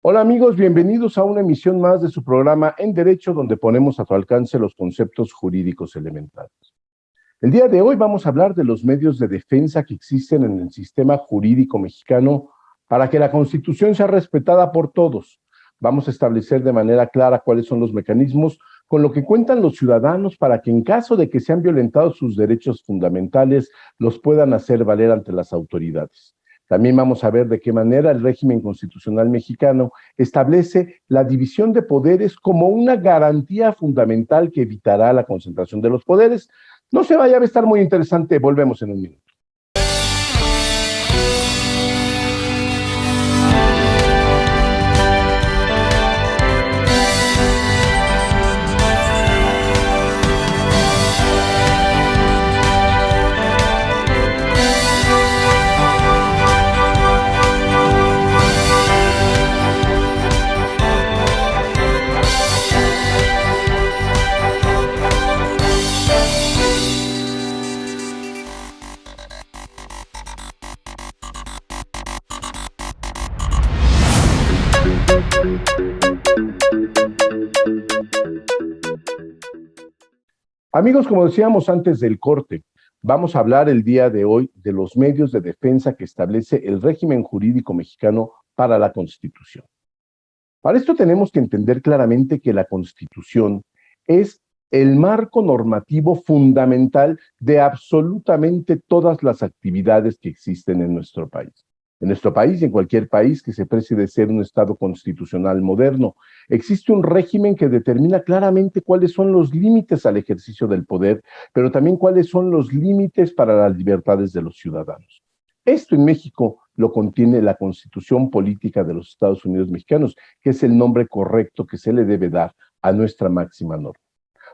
Hola amigos, bienvenidos a una emisión más de su programa En Derecho, donde ponemos a tu alcance los conceptos jurídicos elementales. El día de hoy vamos a hablar de los medios de defensa que existen en el sistema jurídico mexicano para que la Constitución sea respetada por todos. Vamos a establecer de manera clara cuáles son los mecanismos con lo que cuentan los ciudadanos para que en caso de que sean violentados sus derechos fundamentales, los puedan hacer valer ante las autoridades. También vamos a ver de qué manera el régimen constitucional mexicano establece la división de poderes como una garantía fundamental que evitará la concentración de los poderes. No se vaya, a estar muy interesante. Volvemos en un minuto. Amigos, como decíamos antes del corte, vamos a hablar el día de hoy de los medios de defensa que establece el régimen jurídico mexicano para la Constitución. Para esto tenemos que entender claramente que la Constitución es el marco normativo fundamental de absolutamente todas las actividades que existen en nuestro país. En nuestro país y en cualquier país que se precie de ser un Estado constitucional moderno, existe un régimen que determina claramente cuáles son los límites al ejercicio del poder, pero también cuáles son los límites para las libertades de los ciudadanos. Esto en México lo contiene la Constitución Política de los Estados Unidos Mexicanos, que es el nombre correcto que se le debe dar a nuestra máxima norma.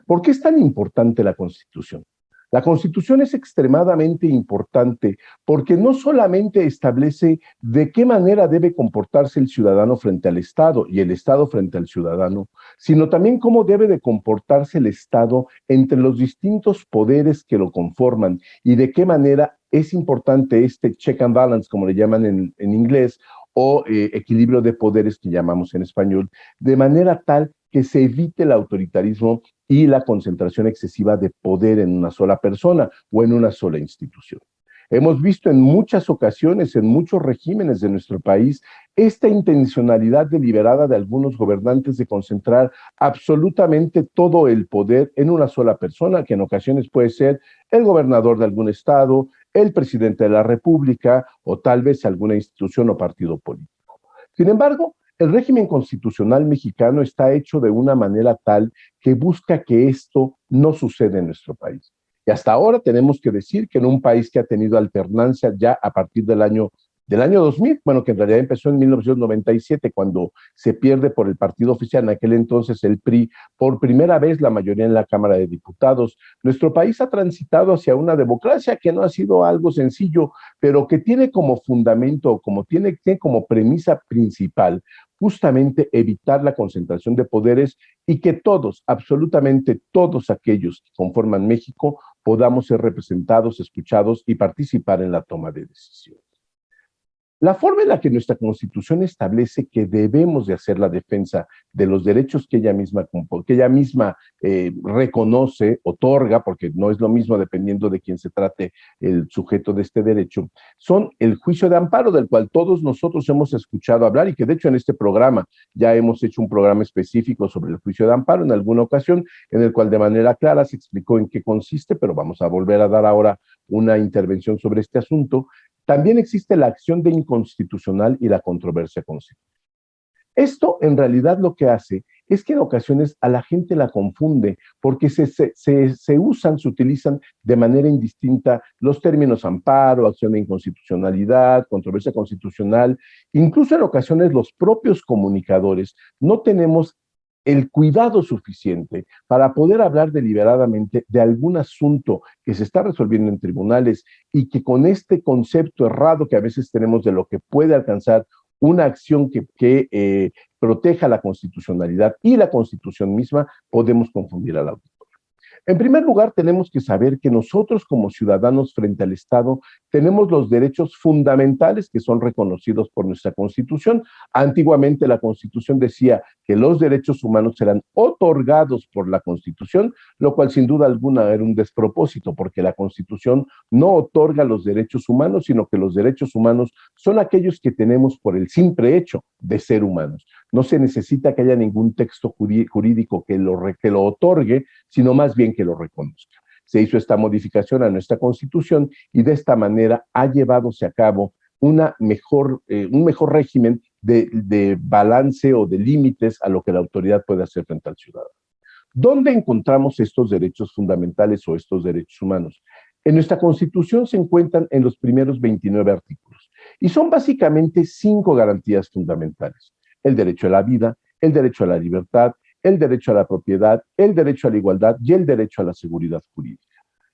¿Por qué es tan importante la Constitución? La Constitución es extremadamente importante porque no solamente establece de qué manera debe comportarse el ciudadano frente al Estado y el Estado frente al ciudadano, sino también cómo debe de comportarse el Estado entre los distintos poderes que lo conforman y de qué manera es importante este check and balance, como le llaman en inglés, o equilibrio de poderes que llamamos en español, de manera tal que se evite el autoritarismo y la concentración excesiva de poder en una sola persona o en una sola institución. Hemos visto en muchas ocasiones, en muchos regímenes de nuestro país, esta intencionalidad deliberada de algunos gobernantes de concentrar absolutamente todo el poder en una sola persona, que en ocasiones puede ser el gobernador de algún estado, el presidente de la República o tal vez alguna institución o partido político. Sin embargo, el régimen constitucional mexicano está hecho de una manera tal que busca que esto no suceda en nuestro país. Y hasta ahora tenemos que decir que en un país que ha tenido alternancia ya a partir del año 2000, bueno, que en realidad empezó en 1997, cuando se pierde por el partido oficial, en aquel entonces el PRI, por primera vez la mayoría en la Cámara de Diputados, nuestro país ha transitado hacia una democracia que no ha sido algo sencillo, pero que tiene como fundamento, tiene como premisa principal, justamente evitar la concentración de poderes y que todos, absolutamente todos aquellos que conforman México, podamos ser representados, escuchados y participar en la toma de decisiones. La forma en la que nuestra Constitución establece que debemos de hacer la defensa de los derechos que ella misma reconoce, otorga, porque no es lo mismo dependiendo de quién se trate el sujeto de este derecho, son el juicio de amparo, del cual todos nosotros hemos escuchado hablar y que de hecho en este programa ya hemos hecho un programa específico sobre el juicio de amparo en alguna ocasión, en el cual de manera clara se explicó en qué consiste, pero vamos a volver a dar ahora una intervención sobre este asunto. También existe la acción de inconstitucional y la controversia constitucional. Esto en realidad lo que hace es que en ocasiones a la gente la confunde porque se utilizan de manera indistinta los términos amparo, acción de inconstitucionalidad, controversia constitucional. Incluso en ocasiones los propios comunicadores no tenemos el cuidado suficiente para poder hablar deliberadamente de algún asunto que se está resolviendo en tribunales y que con este concepto errado que a veces tenemos de lo que puede alcanzar una acción que proteja la constitucionalidad y la Constitución misma, podemos confundir al auditor. En primer lugar, tenemos que saber que nosotros como ciudadanos frente al Estado tenemos los derechos fundamentales que son reconocidos por nuestra Constitución. Antiguamente la Constitución decía que los derechos humanos serán otorgados por la Constitución, lo cual sin duda alguna era un despropósito, porque la Constitución no otorga los derechos humanos, sino que los derechos humanos son aquellos que tenemos por el simple hecho de ser humanos. No se necesita que haya ningún texto jurídico que lo otorgue, sino más bien que lo reconozca. Se hizo esta modificación a nuestra Constitución y de esta manera ha llevadose a cabo un mejor régimen de balance o de límites a lo que la autoridad puede hacer frente al ciudadano. ¿Dónde encontramos estos derechos fundamentales o estos derechos humanos? En nuestra Constitución se encuentran en los primeros 29 artículos y son básicamente 5 garantías fundamentales: el derecho a la vida, el derecho a la libertad, el derecho a la propiedad, el derecho a la igualdad y el derecho a la seguridad jurídica.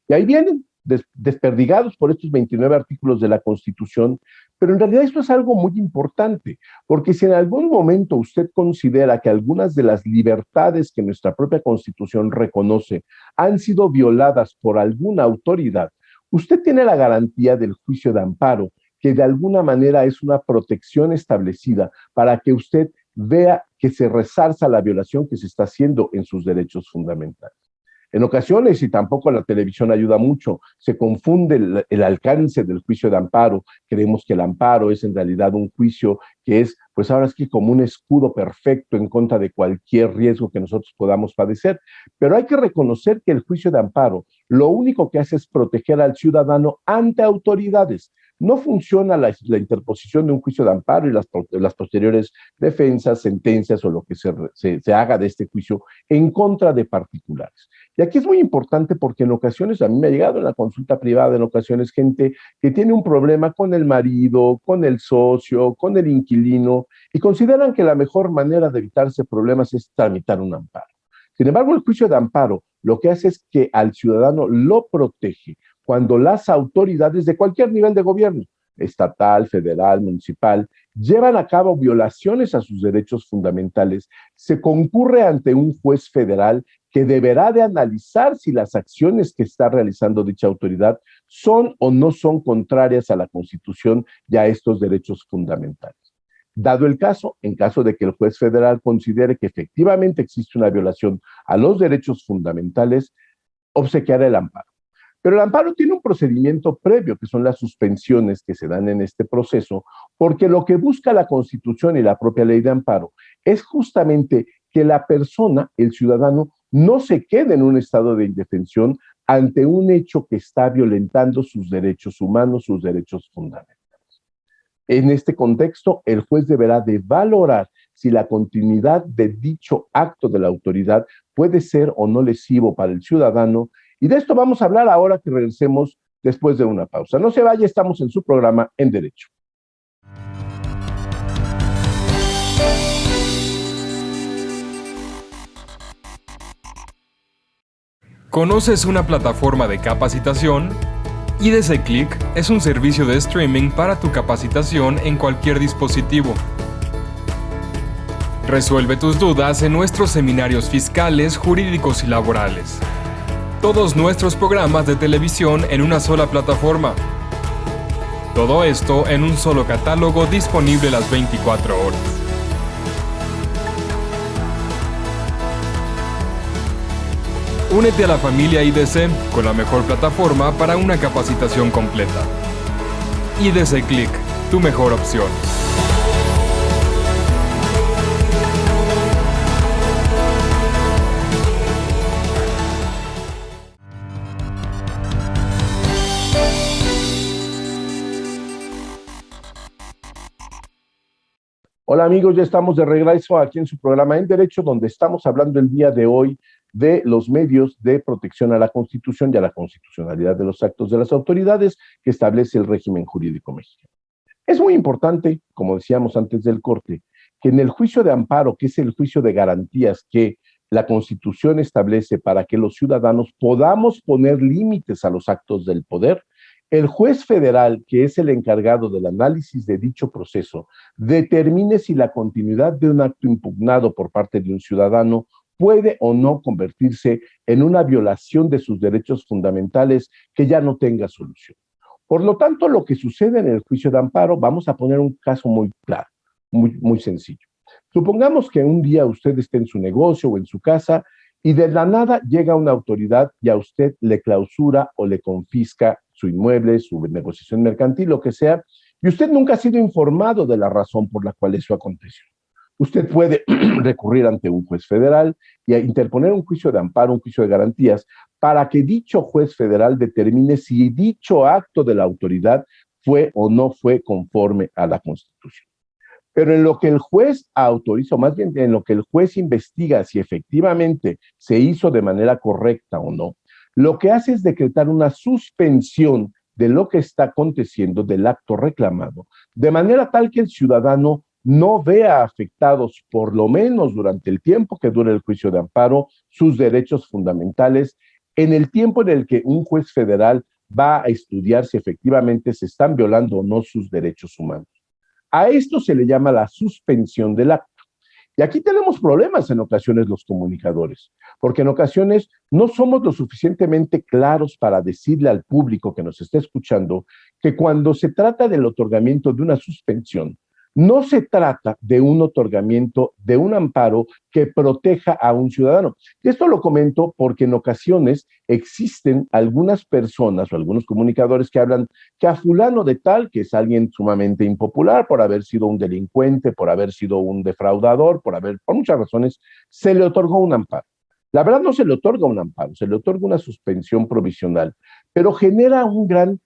Y ahí vienen desperdigados por estos 29 artículos de la Constitución, pero en realidad esto es algo muy importante, porque si en algún momento usted considera que algunas de las libertades que nuestra propia Constitución reconoce han sido violadas por alguna autoridad, usted tiene la garantía del juicio de amparo, que de alguna manera es una protección establecida para que usted vea que se resarza la violación que se está haciendo en sus derechos fundamentales. En ocasiones, y tampoco la televisión ayuda mucho, se confunde el alcance del juicio de amparo. Creemos que el amparo es en realidad un juicio que es, pues ahora es que como un escudo perfecto en contra de cualquier riesgo que nosotros podamos padecer. Pero hay que reconocer que el juicio de amparo lo único que hace es proteger al ciudadano ante autoridades. No funciona la interposición de un juicio de amparo y las posteriores defensas, sentencias o lo que se haga de este juicio en contra de particulares. Y aquí es muy importante porque en ocasiones, a mí me ha llegado en la consulta privada, en ocasiones gente que tiene un problema con el marido, con el socio, con el inquilino, y consideran que la mejor manera de evitarse problemas es tramitar un amparo. Sin embargo, el juicio de amparo lo que hace es que al ciudadano lo protege cuando las autoridades de cualquier nivel de gobierno, estatal, federal, municipal, llevan a cabo violaciones a sus derechos fundamentales, se concurre ante un juez federal que deberá de analizar si las acciones que está realizando dicha autoridad son o no son contrarias a la Constitución y a estos derechos fundamentales. Dado el caso, en caso de que el juez federal considere que efectivamente existe una violación a los derechos fundamentales, obsequiará el amparo. Pero el amparo tiene un procedimiento previo, que son las suspensiones que se dan en este proceso, porque lo que busca la Constitución y la propia ley de amparo es justamente que la persona, el ciudadano, no se quede en un estado de indefensión ante un hecho que está violentando sus derechos humanos, sus derechos fundamentales. En este contexto, el juez deberá de valorar si la continuidad de dicho acto de la autoridad puede ser o no lesivo para el ciudadano. Y de esto vamos a hablar ahora que regresemos después de una pausa. No se vaya, estamos en su programa En Derecho. ¿Conoces una plataforma de capacitación? IDC Click es un servicio de streaming para tu capacitación en cualquier dispositivo. Resuelve tus dudas en nuestros seminarios fiscales, jurídicos y laborales. Todos nuestros programas de televisión en una sola plataforma. Todo esto en un solo catálogo disponible las 24 horas. Únete a la familia IDC con la mejor plataforma para una capacitación completa. IDC Click, tu mejor opción. Hola amigos, ya estamos de regreso aquí en su programa En Derecho, donde estamos hablando el día de hoy de los medios de protección a la Constitución y a la constitucionalidad de los actos de las autoridades que establece el régimen jurídico mexicano. Es muy importante, como decíamos antes del corte, que en el juicio de amparo, que es el juicio de garantías que la Constitución establece para que los ciudadanos podamos poner límites a los actos del poder, el juez federal, que es el encargado del análisis de dicho proceso, determine si la continuidad de un acto impugnado por parte de un ciudadano puede o no convertirse en una violación de sus derechos fundamentales que ya no tenga solución. Por lo tanto, lo que sucede en el juicio de amparo, vamos a poner un caso muy claro, muy sencillo. Supongamos que un día usted esté en su negocio o en su casa y de la nada llega una autoridad y a usted le clausura o le confisca su inmueble, su negociación mercantil, lo que sea, y usted nunca ha sido informado de la razón por la cual eso aconteció. Usted puede recurrir ante un juez federal y interponer un juicio de amparo, un juicio de garantías, para que dicho juez federal determine si dicho acto de la autoridad fue o no fue conforme a la Constitución. Pero en lo que el juez autoriza, o más bien en lo que el juez investiga si efectivamente se hizo de manera correcta o no, lo que hace es decretar una suspensión de lo que está aconteciendo, del acto reclamado, de manera tal que el ciudadano no vea afectados, por lo menos durante el tiempo que dure el juicio de amparo, sus derechos fundamentales, en el tiempo en el que un juez federal va a estudiar si efectivamente se están violando o no sus derechos humanos. A esto se le llama la suspensión del acto. Y aquí tenemos problemas en ocasiones los comunicadores, porque en ocasiones no somos lo suficientemente claros para decirle al público que nos está escuchando que cuando se trata del otorgamiento de una suspensión, no se trata de un otorgamiento de un amparo que proteja a un ciudadano. Y esto lo comento porque en ocasiones existen algunas personas o algunos comunicadores que hablan que a fulano de tal, que es alguien sumamente impopular por haber sido un delincuente, por haber sido un defraudador, por muchas razones, se le otorgó un amparo. La verdad no se le otorga un amparo, se le otorga una suspensión provisional, pero genera un gran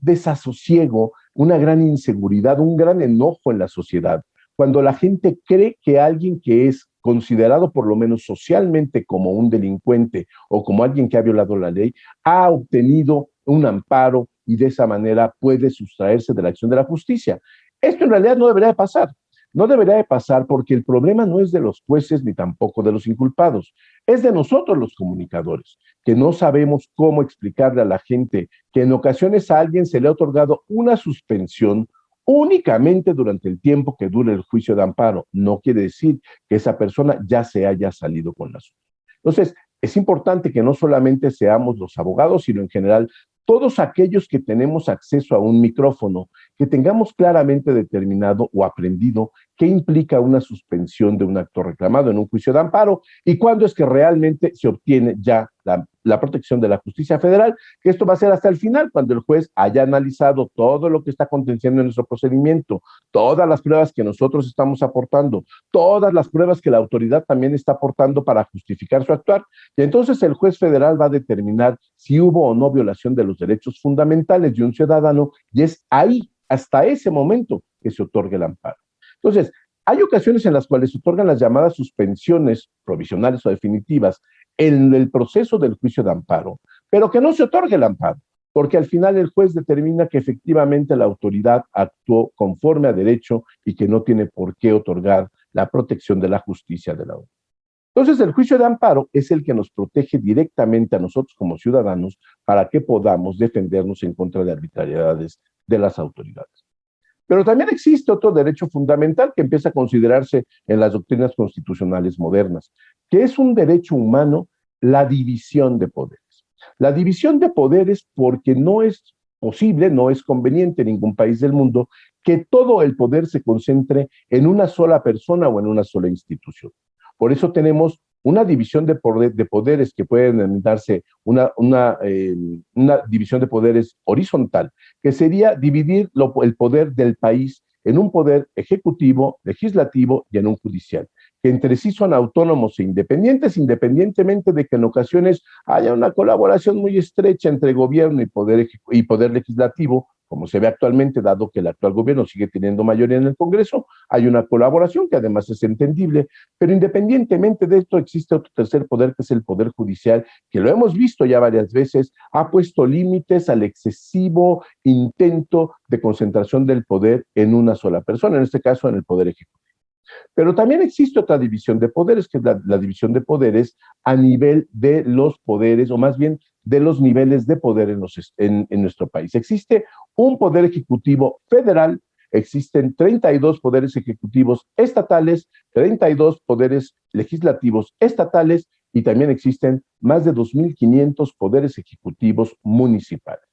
desasosiego, una gran inseguridad, un gran enojo en la sociedad, cuando la gente cree que alguien que es considerado por lo menos socialmente como un delincuente o como alguien que ha violado la ley, ha obtenido un amparo y de esa manera puede sustraerse de la acción de la justicia. Esto en realidad no debería de pasar. No debería de pasar porque el problema no es de los jueces ni tampoco de los inculpados, es de nosotros los comunicadores, que no sabemos cómo explicarle a la gente que en ocasiones a alguien se le ha otorgado una suspensión únicamente durante el tiempo que dure el juicio de amparo. No quiere decir que esa persona ya se haya salido con la suya. Entonces, es importante que no solamente seamos los abogados, sino en general todos aquellos que tenemos acceso a un micrófono, que tengamos claramente determinado o aprendido qué implica una suspensión de un acto reclamado en un juicio de amparo y cuándo es que realmente se obtiene ya la protección de la justicia federal, que esto va a ser hasta el final, cuando el juez haya analizado todo lo que está aconteciendo en nuestro procedimiento, todas las pruebas que nosotros estamos aportando, todas las pruebas que la autoridad también está aportando para justificar su actuar, y entonces el juez federal va a determinar si hubo o no violación de los derechos fundamentales de un ciudadano, y es ahí, hasta ese momento, que se otorga el amparo. Entonces, hay ocasiones en las cuales se otorgan las llamadas suspensiones provisionales o definitivas en el proceso del juicio de amparo, pero que no se otorgue el amparo, porque al final el juez determina que efectivamente la autoridad actuó conforme a derecho y que no tiene por qué otorgar la protección de la justicia de la ONU. Entonces, el juicio de amparo es el que nos protege directamente a nosotros como ciudadanos para que podamos defendernos en contra de arbitrariedades de las autoridades. Pero también existe otro derecho fundamental que empieza a considerarse en las doctrinas constitucionales modernas, que es un derecho humano, la división de poderes. La división de poderes porque no es posible, no es conveniente en ningún país del mundo que todo el poder se concentre en una sola persona o en una sola institución. Por eso tenemos una división de poderes que pueden darse una división de poderes horizontal, que sería dividir el poder del país en un poder ejecutivo, legislativo y en un judicial, que entre sí son autónomos e independientes, independientemente de que en ocasiones haya una colaboración muy estrecha entre gobierno y poder legislativo, como se ve actualmente, dado que el actual gobierno sigue teniendo mayoría en el Congreso, hay una colaboración que además es entendible, pero independientemente de esto existe otro tercer poder, que es el Poder Judicial, que lo hemos visto ya varias veces, ha puesto límites al excesivo intento de concentración del poder en una sola persona, en este caso en el Poder Ejecutivo. Pero también existe otra división de poderes, que es la división de poderes a nivel de los poderes, o más bien de los niveles de poder en nuestro país. Existe un poder ejecutivo federal existen 32 poderes ejecutivos estatales, 32 poderes legislativos estatales y también existen más de 2.500 poderes ejecutivos municipales.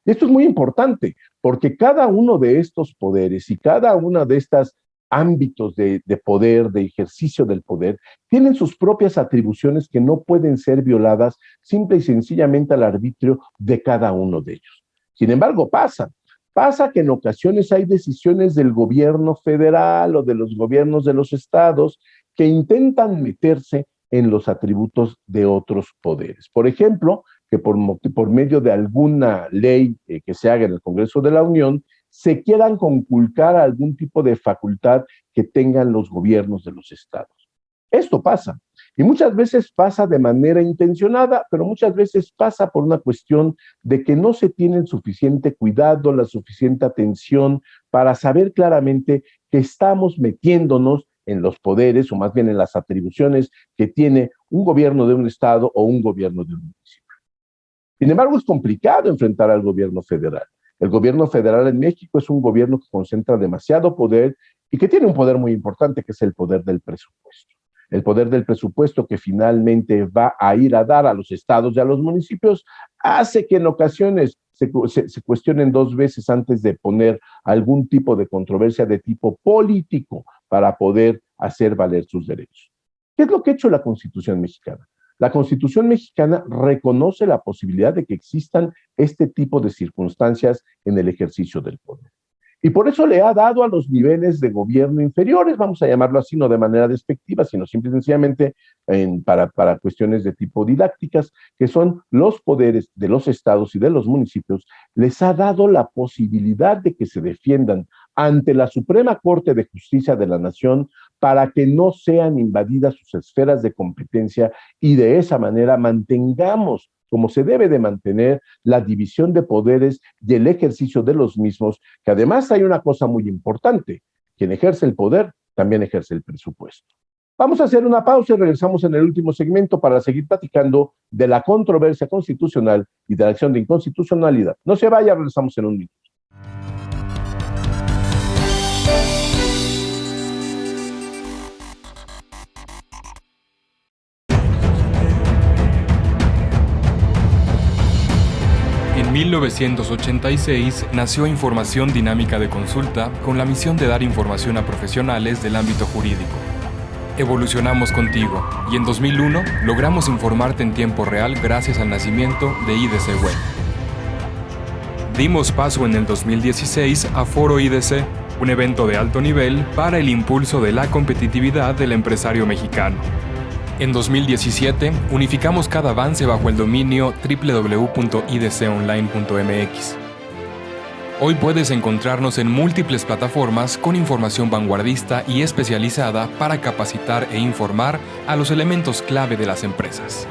Y esto es muy importante porque cada uno de estos poderes y cada una de estas ámbitos de poder, de ejercicio del poder, tienen sus propias atribuciones que no pueden ser violadas simple y sencillamente al arbitrio de cada uno de ellos. Sin embargo, pasa que en ocasiones hay decisiones del gobierno federal o de los gobiernos de los estados que intentan meterse en los atributos de otros poderes. Por ejemplo, que por medio de alguna ley que se haga en el Congreso de la Unión, se quieran conculcar algún tipo de facultad que tengan los gobiernos de los estados. Esto pasa, y muchas veces pasa de manera intencionada, pero muchas veces pasa por una cuestión de que no se tiene el suficiente cuidado, la suficiente atención para saber claramente que estamos metiéndonos en los poderes, o más bien en las atribuciones que tiene un gobierno de un estado o un gobierno de un municipio. Sin embargo, es complicado enfrentar al gobierno federal. El gobierno federal en México es un gobierno que concentra demasiado poder y que tiene un poder muy importante, que es el poder del presupuesto. El poder del presupuesto que finalmente va a ir a dar a los estados y a los municipios hace que en ocasiones se cuestionen dos veces antes de poner algún tipo de controversia de tipo político para poder hacer valer sus derechos. ¿Qué es lo que ha hecho la Constitución mexicana? La Constitución mexicana reconoce la posibilidad de que existan este tipo de circunstancias en el ejercicio del poder. Y por eso le ha dado a los niveles de gobierno inferiores, vamos a llamarlo así, no de manera despectiva, sino simple y sencillamente para cuestiones de tipo didácticas, que son los poderes de los estados y de los municipios, les ha dado la posibilidad de que se defiendan ante la Suprema Corte de Justicia de la Nación para que no sean invadidas sus esferas de competencia y de esa manera mantengamos, como se debe de mantener, la división de poderes y el ejercicio de los mismos, que además hay una cosa muy importante: quien ejerce el poder también ejerce el presupuesto. Vamos a hacer una pausa y regresamos en el último segmento para seguir platicando de la controversia constitucional y de la acción de inconstitucionalidad. No se vaya, regresamos en un minuto. En 1986 nació Información Dinámica de Consulta con la misión de dar información a profesionales del ámbito jurídico. Evolucionamos contigo y en 2001 logramos informarte en tiempo real gracias al nacimiento de IDC Web. Dimos paso en el 2016 a Foro IDC, un evento de alto nivel para el impulso de la competitividad del empresario mexicano. En 2017, unificamos cada avance bajo el dominio www.idconline.mx. Hoy puedes encontrarnos en múltiples plataformas con información vanguardista y especializada para capacitar e informar a los elementos clave de las empresas.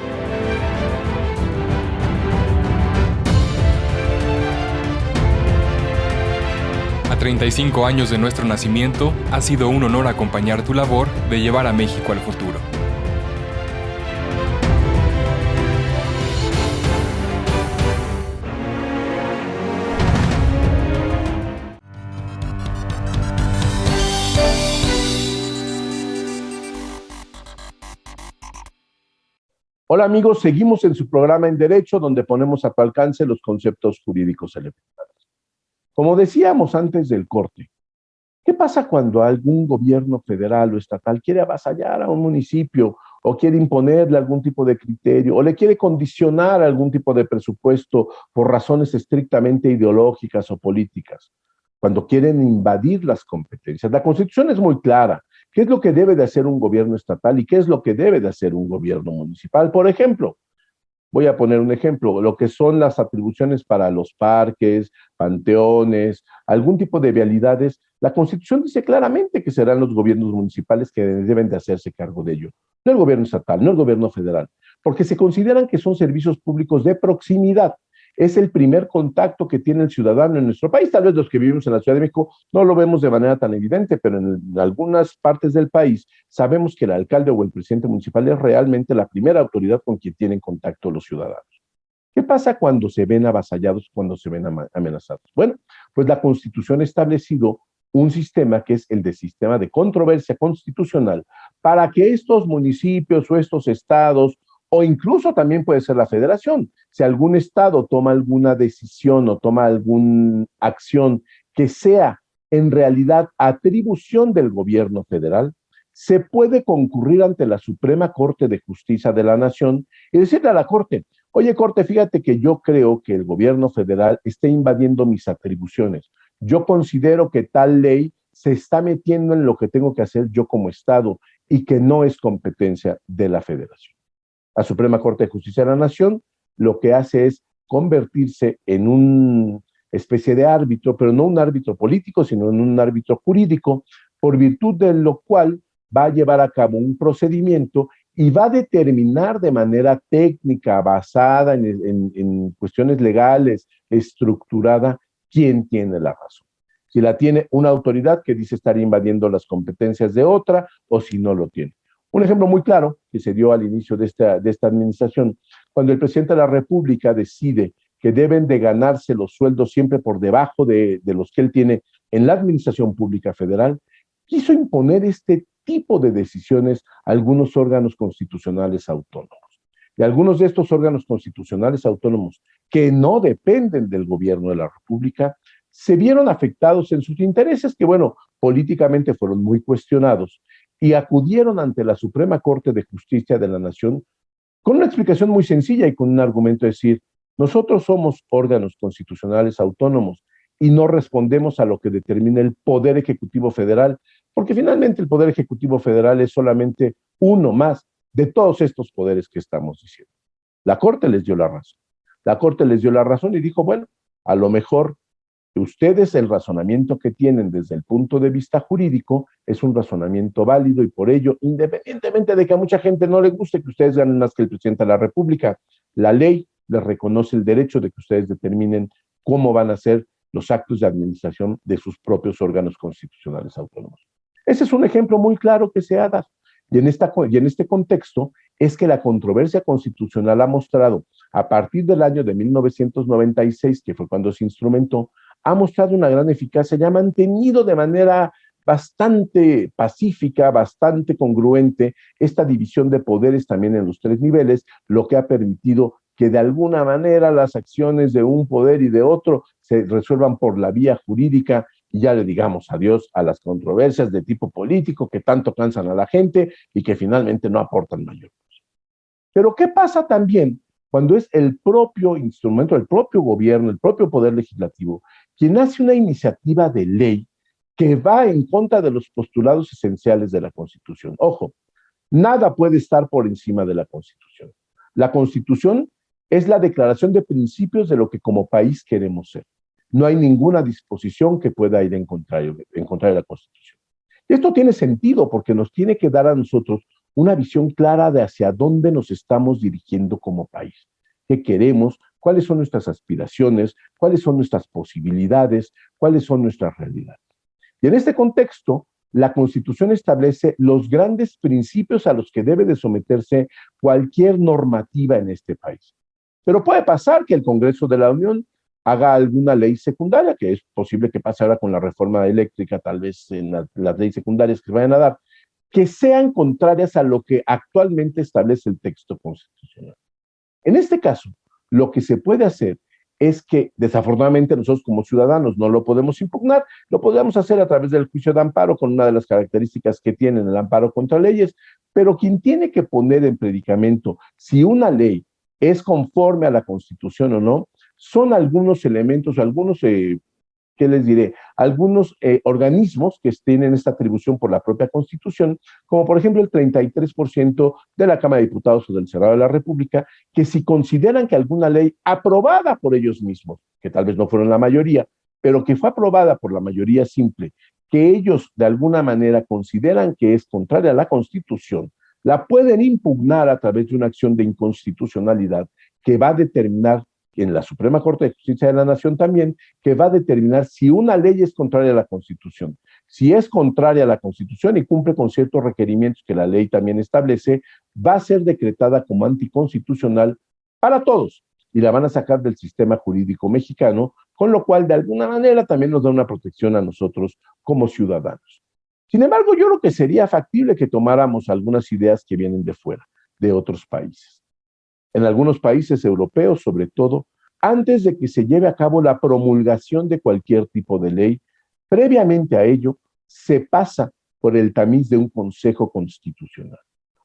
A 35 años de nuestro nacimiento, ha sido un honor acompañar tu labor de llevar a México al futuro. Hola amigos, seguimos en su programa En Derecho, donde ponemos a tu alcance los conceptos jurídicos elementales. Como decíamos antes del corte, ¿qué pasa cuando algún gobierno federal o estatal quiere avasallar a un municipio o quiere imponerle algún tipo de criterio o le quiere condicionar algún tipo de presupuesto por razones estrictamente ideológicas o políticas? Cuando quieren invadir las competencias. La Constitución es muy clara. ¿Qué es lo que debe de hacer un gobierno estatal y qué es lo que debe de hacer un gobierno municipal? Por ejemplo, voy a poner un ejemplo, lo que son las atribuciones para los parques, panteones, algún tipo de vialidades. La Constitución dice claramente que serán los gobiernos municipales que deben de hacerse cargo de ello, no el gobierno estatal, no el gobierno federal, porque se consideran que son servicios públicos de proximidad. Es el primer contacto que tiene el ciudadano en nuestro país. Tal vez los que vivimos en la Ciudad de México no lo vemos de manera tan evidente, pero en algunas partes del país sabemos que el alcalde o el presidente municipal es realmente la primera autoridad con quien tienen contacto los ciudadanos. ¿Qué pasa cuando se ven avasallados, cuando se ven amenazados? Bueno, pues la Constitución ha establecido un sistema que es el de sistema de controversia constitucional para que estos municipios o estos estados, o incluso también puede ser la federación, si algún estado toma alguna decisión o toma alguna acción que sea en realidad atribución del gobierno federal, se puede concurrir ante la Suprema Corte de Justicia de la Nación y decirle a la Corte, oye Corte, fíjate que yo creo que el gobierno federal está invadiendo mis atribuciones. Yo considero que tal ley se está metiendo en lo que tengo que hacer yo como Estado y que no es competencia de la Federación. La Suprema Corte de Justicia de la Nación lo que hace es convertirse en una especie de árbitro, pero no un árbitro político, sino en un árbitro jurídico, por virtud de lo cual va a llevar a cabo un procedimiento y va a determinar de manera técnica, basada en cuestiones legales, estructurada, quién tiene la razón. Si la tiene una autoridad que dice estar invadiendo las competencias de otra o si no lo tiene. Un ejemplo muy claro que se dio al inicio de esta administración, cuando el presidente de la República decide que deben de ganarse los sueldos siempre por debajo de los que él tiene en la administración pública federal, quiso imponer este tipo de decisiones a algunos órganos constitucionales autónomos. Y algunos de estos órganos constitucionales autónomos que no dependen del gobierno de la República se vieron afectados en sus intereses, que bueno, políticamente fueron muy cuestionados, y acudieron ante la Suprema Corte de Justicia de la Nación con una explicación muy sencilla y con un argumento de decir, nosotros somos órganos constitucionales autónomos y no respondemos a lo que determina el Poder Ejecutivo Federal, porque finalmente el Poder Ejecutivo Federal es solamente uno más de todos estos poderes que estamos diciendo. La Corte les dio la razón. La Corte les dio la razón y dijo, bueno, a lo mejor ustedes el razonamiento que tienen desde el punto de vista jurídico es un razonamiento válido y por ello, independientemente de que a mucha gente no le guste que ustedes ganen más que el presidente de la República, la ley les reconoce el derecho de que ustedes determinen cómo van a ser los actos de administración de sus propios órganos constitucionales autónomos. Ese es un ejemplo muy claro que se ha dado. Y en este contexto es que la controversia constitucional ha mostrado, a partir del año de 1996, que fue cuando se instrumentó, ha mostrado una gran eficacia y ha mantenido de manera bastante pacífica, bastante congruente esta división de poderes también en los tres niveles, lo que ha permitido que de alguna manera las acciones de un poder y de otro se resuelvan por la vía jurídica y ya le digamos adiós a las controversias de tipo político que tanto cansan a la gente y que finalmente no aportan mayor cosa. Pero ¿qué pasa también cuando es el propio instrumento, el propio gobierno, el propio poder legislativo, quien hace una iniciativa de ley que va en contra de los postulados esenciales de la Constitución? Ojo, nada puede estar por encima de la Constitución. La Constitución es la declaración de principios de lo que como país queremos ser. No hay ninguna disposición que pueda ir en contra de la Constitución. Y esto tiene sentido porque nos tiene que dar a nosotros una visión clara de hacia dónde nos estamos dirigiendo como país. ¿Qué queremos? ¿Cuáles son nuestras aspiraciones? ¿Cuáles son nuestras posibilidades? ¿Cuáles son nuestras realidades? Y en este contexto, la Constitución establece los grandes principios a los que debe de someterse cualquier normativa en este país. Pero puede pasar que el Congreso de la Unión haga alguna ley secundaria, que es posible que pase ahora con la reforma eléctrica, tal vez en las leyes secundarias que se vayan a dar, que sean contrarias a lo que actualmente establece el texto constitucional. En este caso, lo que se puede hacer es que, desafortunadamente, nosotros como ciudadanos no lo podemos impugnar, lo podemos hacer a través del juicio de amparo, con una de las características que tiene el amparo contra leyes, pero quien tiene que poner en predicamento si una ley es conforme a la Constitución o no, son algunos elementos, algunos, ¿qué les diré? Algunos organismos que tienen esta atribución por la propia Constitución, como por ejemplo el 33% de la Cámara de Diputados o del Senado de la República, que si consideran que alguna ley aprobada por ellos mismos, que tal vez no fueron la mayoría, pero que fue aprobada por la mayoría simple, que ellos de alguna manera consideran que es contraria a la Constitución, la pueden impugnar a través de una acción de inconstitucionalidad que va a determinar en la Suprema Corte de Justicia de la Nación también, que va a determinar si una ley es contraria a la Constitución. Si es contraria a la Constitución y cumple con ciertos requerimientos que la ley también establece, va a ser decretada como anticonstitucional para todos y la van a sacar del sistema jurídico mexicano, con lo cual de alguna manera también nos da una protección a nosotros como ciudadanos. Sin embargo, yo creo que sería factible que tomáramos algunas ideas que vienen de fuera, de otros países. En algunos países europeos, sobre todo, antes de que se lleve a cabo la promulgación de cualquier tipo de ley, previamente a ello, se pasa por el tamiz de un Consejo Constitucional.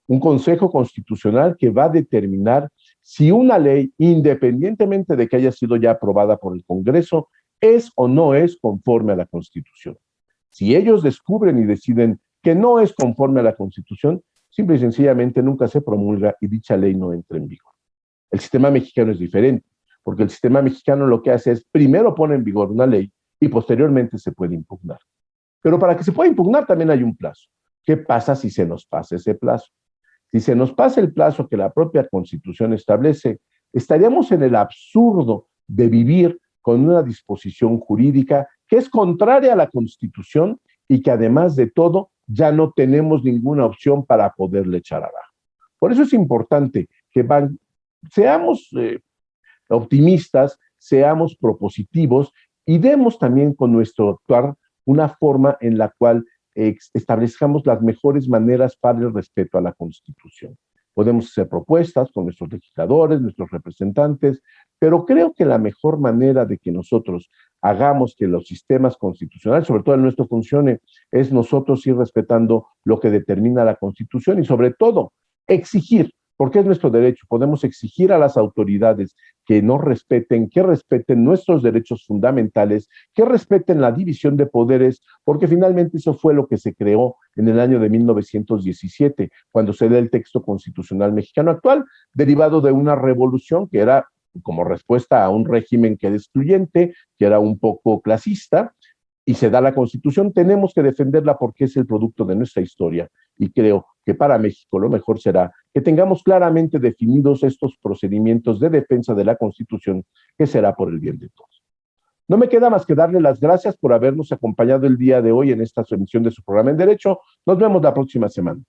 Un Consejo Constitucional que va a determinar si una ley, independientemente de que haya sido ya aprobada por el Congreso, es o no es conforme a la Constitución. Si ellos descubren y deciden que no es conforme a la Constitución, simple y sencillamente nunca se promulga y dicha ley no entra en vigor. El sistema mexicano es diferente, porque el sistema mexicano lo que hace es primero pone en vigor una ley y posteriormente se puede impugnar. Pero para que se pueda impugnar también hay un plazo. ¿Qué pasa si se nos pasa ese plazo? Si se nos pasa el plazo que la propia Constitución establece, estaríamos en el absurdo de vivir con una disposición jurídica que es contraria a la Constitución y que además de todo ya no tenemos ninguna opción para poderle echar abajo. Por eso es importante que seamos optimistas, seamos propositivos y demos también con nuestro actuar una forma en la cual establezcamos las mejores maneras para el respeto a la Constitución. Podemos hacer propuestas con nuestros legisladores, nuestros representantes, pero creo que la mejor manera de que nosotros hagamos que los sistemas constitucionales, sobre todo el nuestro, funcione, es nosotros ir respetando lo que determina la Constitución y sobre todo exigir, porque es nuestro derecho, podemos exigir a las autoridades que nos respeten, que respeten nuestros derechos fundamentales, que respeten la división de poderes, porque finalmente eso fue lo que se creó en el año de 1917, cuando se da el texto constitucional mexicano actual, derivado de una revolución que era como respuesta a un régimen que era excluyente, que era un poco clasista, y se da la Constitución, tenemos que defenderla porque es el producto de nuestra historia. Y creo que para México lo mejor será que tengamos claramente definidos estos procedimientos de defensa de la Constitución, que será por el bien de todos. No me queda más que darle las gracias por habernos acompañado el día de hoy en esta emisión de su programa en Derecho. Nos vemos la próxima semana.